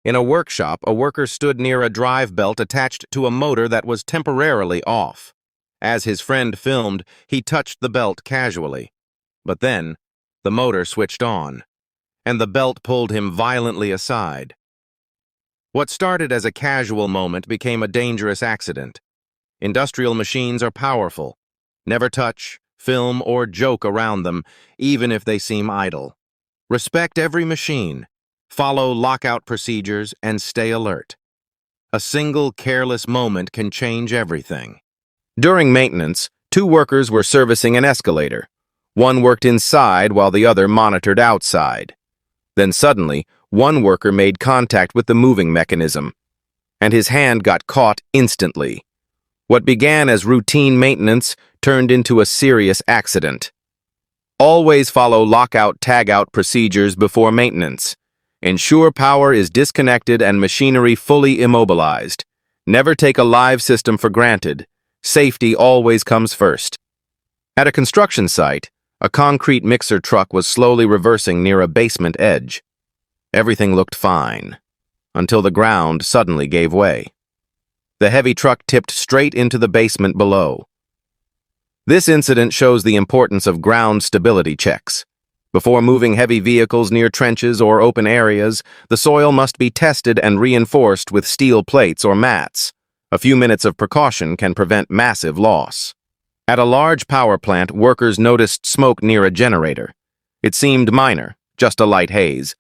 In a workshop, a worker stood near a drive belt attached to a motor that was temporarily off. As his friend filmed, he touched the belt casually. But then, the motor switched on, and the belt pulled him violently aside. What started as a casual moment became a dangerous accident. Industrial machines are powerful. Never touch, film, or joke around them, even if they seem idle. Respect every machine. Follow lockout procedures and stay alert. A single careless moment can change everything. During maintenance, two workers were servicing an escalator. One worked inside while the other monitored outside. Then suddenly, one worker made contact with the moving mechanism, and his hand got caught instantly. What began as routine maintenance turned into a serious accident. Always follow lockout-tagout procedures before maintenance. Ensure power is disconnected and machinery fully immobilized. Never take a live system for granted. Safety always comes first. At a construction site, a concrete mixer truck was slowly reversing near a basement edge. Everything looked fine, until the ground suddenly gave way. The heavy truck tipped straight into the basement below. This incident shows the importance of ground stability checks. Before moving heavy vehicles near trenches or open areas, the soil must be tested and reinforced with steel plates or mats. A few minutes of precaution can prevent massive loss. At a large power plant, workers noticed smoke near a generator. It seemed minor, just a light haze.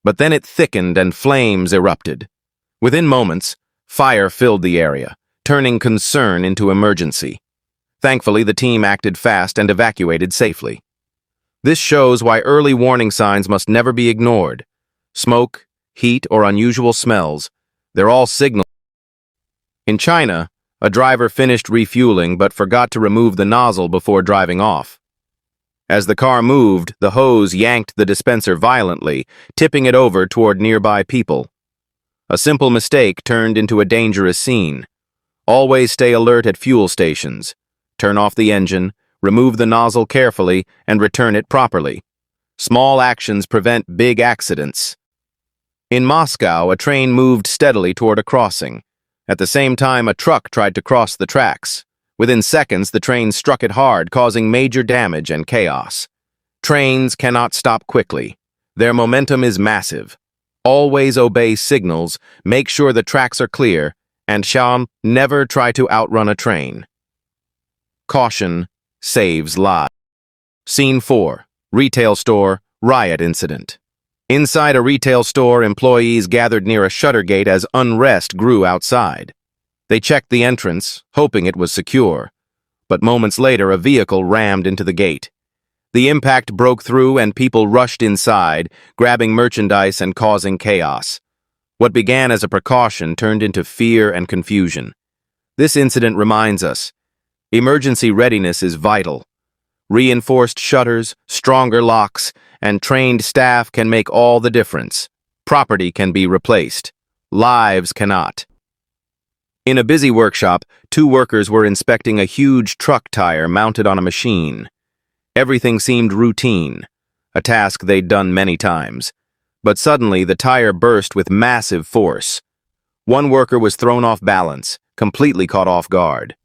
But then it thickened and flames erupted. Within moments, fire filled the area, turning concern into emergency. Thankfully, the team acted fast and evacuated safely. This shows why early warning signs must never be ignored. Smoke, heat, or unusual smells, they're all signals. In China, a driver finished refueling but forgot to remove the nozzle before driving off. As the car moved, the hose yanked the dispenser violently, tipping it over toward nearby people. A simple mistake turned into a dangerous scene. Always stay alert at fuel stations. Turn off the engine, remove the nozzle carefully, and return it properly. Small actions prevent big accidents. In Moscow, a train moved steadily toward a crossing. At the same time, a truck tried to cross the tracks. Within seconds, the train struck it hard, causing major damage and chaos. Trains cannot stop quickly. Their momentum is massive. Always obey signals, make sure the tracks are clear, and never try to outrun a train. Caution saves lives. Scene 4. Retail store, riot incident. Inside a retail store, employees gathered near a shutter gate as unrest grew outside. They checked the entrance, hoping it was secure. But moments later, a vehicle rammed into the gate. The impact broke through and people rushed inside, grabbing merchandise and causing chaos. What began as a precaution turned into fear and confusion. This incident reminds us, emergency readiness is vital. Reinforced shutters, stronger locks, and trained staff can make all the difference. Property can be replaced. Lives cannot. In a busy workshop, two workers were inspecting a huge truck tire mounted on a machine. Everything seemed routine, a task they'd done many times. But suddenly, the tire burst with massive force. One worker was thrown off balance, completely caught off guard.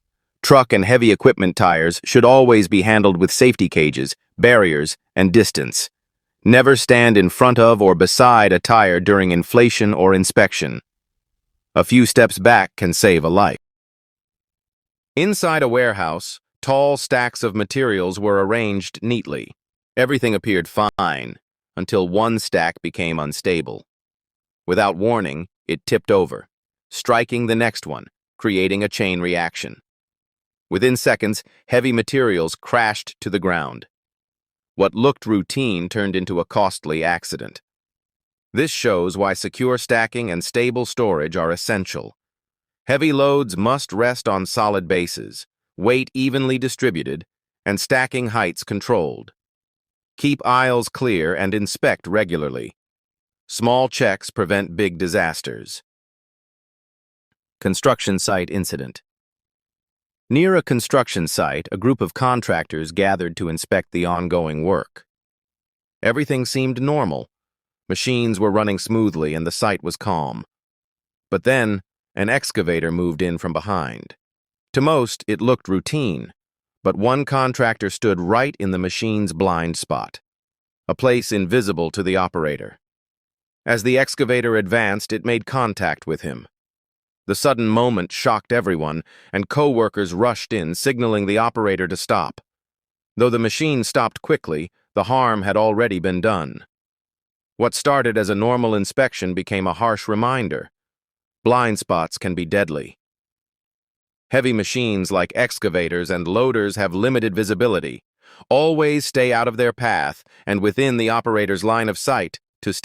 Truck and heavy equipment tires should always be handled with safety cages, barriers, and distance. Never stand in front of or beside a tire during inflation or inspection. A few steps back can save a life. Inside a warehouse, tall stacks of materials were arranged neatly. Everything appeared fine, until one stack became unstable. Without warning, it tipped over, striking the next one, creating a chain reaction. Within seconds, heavy materials crashed to the ground. What looked routine turned into a costly accident. This shows why secure stacking and stable storage are essential. Heavy loads must rest on solid bases, weight evenly distributed, and stacking heights controlled. Keep aisles clear and inspect regularly. Small checks prevent big disasters. Construction site incident. Near a construction site, a group of contractors gathered to inspect the ongoing work. Everything seemed normal, Machines were running smoothly and the site was calm. But then, an excavator moved in from behind. To most, it looked routine, but one contractor stood right in the machine's blind spot, a place invisible to the operator. As the excavator advanced, it made contact with him. The sudden moment shocked everyone, and co-workers rushed in, signaling the operator to stop. Though the machine stopped quickly, the harm had already been done. What started as a normal inspection became a harsh reminder. Blind spots can be deadly. Heavy machines like excavators and loaders have limited visibility. Always stay out of their path and within the operator's line of sight to stay